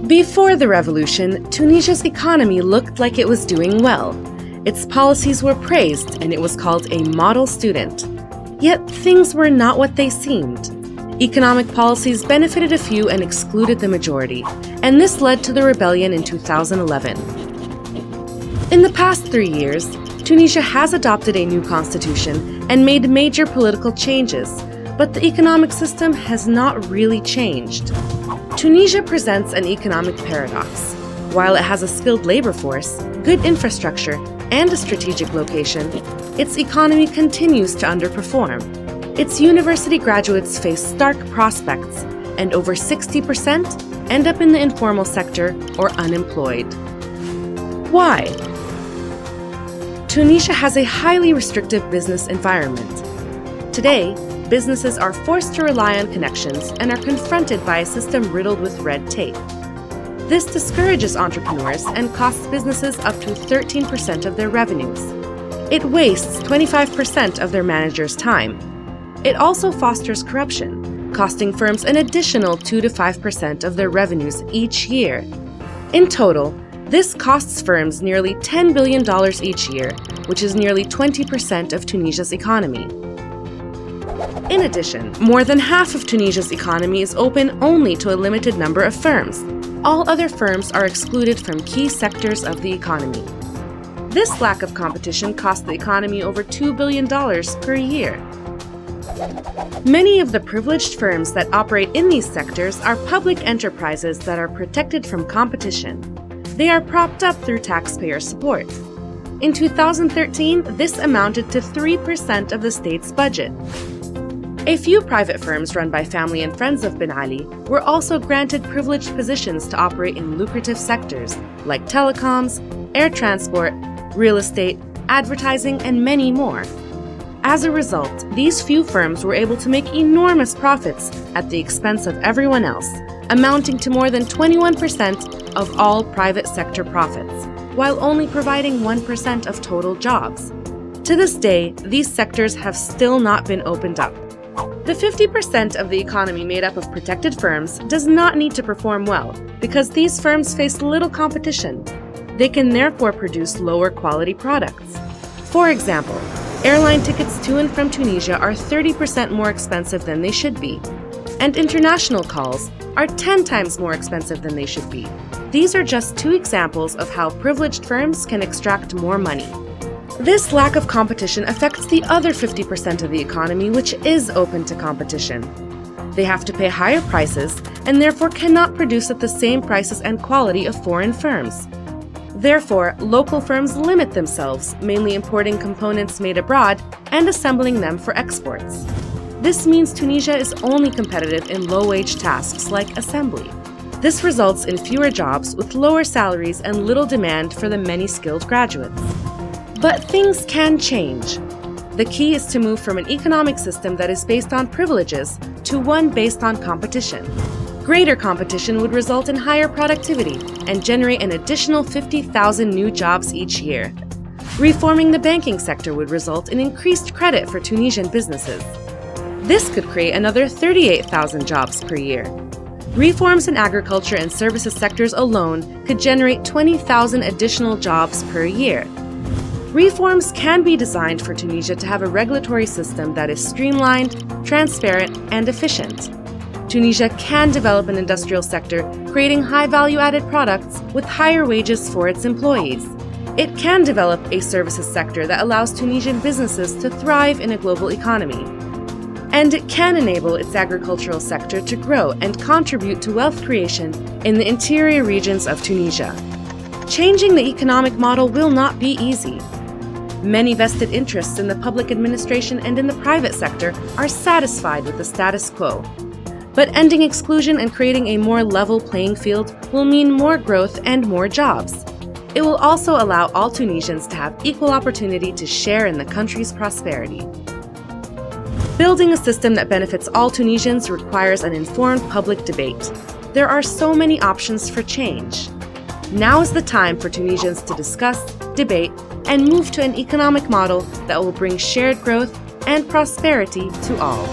Before the revolution, Tunisia's economy looked like it was doing well. Its policies were praised and it was called a model student. Yet things were not what they seemed. Economic policies benefited a few and excluded the majority, and this led to the rebellion in 2011. In the past 3 years, Tunisia has adopted a new constitution and made major political changes, but the economic system has not really changed. Tunisia presents an economic paradox. While it has a skilled labor force, good infrastructure, and a strategic location, its economy continues to underperform. Its university graduates face stark prospects, and over 60% end up in the informal sector or unemployed. Why? Tunisia has a highly restrictive business environment. Today, businesses are forced to rely on connections and are confronted by a system riddled with red tape. This discourages entrepreneurs and costs businesses up to 13% of their revenues. It wastes 25% of their managers' time. It also fosters corruption, costing firms an additional 2 to 5% of their revenues each year. In total, this costs firms nearly $10 billion each year, which is nearly 20% of Tunisia's economy. In addition, more than half of Tunisia's economy is open only to a limited number of firms. All other firms are excluded from key sectors of the economy. This lack of competition costs the economy over $2 billion per year. Many of the privileged firms that operate in these sectors are public enterprises that are protected from competition. They are propped up through taxpayer support. In 2013, this amounted to 3% of the state's budget. A few private firms run by family and friends of Ben Ali were also granted privileged positions to operate in lucrative sectors like telecoms, air transport, real estate, advertising, and many more. As a result, these few firms were able to make enormous profits at the expense of everyone else, amounting to more than 21% of all private sector profits, while only providing 1% of total jobs. To this day, these sectors have still not been opened up. The 50% of the economy made up of protected firms does not need to perform well because these firms face little competition. They can therefore produce lower quality products. For example, airline tickets to and from Tunisia are 30% more expensive than they should be, and international calls are 10 times more expensive than they should be. These are just two examples of how privileged firms can extract more money. This lack of competition affects the other 50% of the economy, which is open to competition. They have to pay higher prices and therefore cannot produce at the same prices and quality of foreign firms. Therefore, local firms limit themselves, mainly importing components made abroad and assembling them for exports. This means Tunisia is only competitive in low-wage tasks like assembly. This results in fewer jobs with lower salaries and little demand for the many skilled graduates. But things can change. The key is to move from an economic system that is based on privileges to one based on competition. Greater competition would result in higher productivity and generate an additional 50,000 new jobs each year. Reforming the banking sector would result in increased credit for Tunisian businesses. This could create another 38,000 jobs per year. Reforms in agriculture and services sectors alone could generate 20,000 additional jobs per year. Reforms can be designed for Tunisia to have a regulatory system that is streamlined, transparent, and efficient. Tunisia can develop an industrial sector, creating high value-added products with higher wages for its employees. It can develop a services sector that allows Tunisian businesses to thrive in a global economy. And it can enable its agricultural sector to grow and contribute to wealth creation in the interior regions of Tunisia. Changing the economic model will not be easy. Many vested interests in the public administration and in the private sector are satisfied with the status quo. But ending exclusion and creating a more level playing field will mean more growth and more jobs. It will also allow all Tunisians to have equal opportunity to share in the country's prosperity. Building a system that benefits all Tunisians requires an informed public debate. There are so many options for change. Now is the time for Tunisians to discuss, debate, and move to an economic model that will bring shared growth and prosperity to all.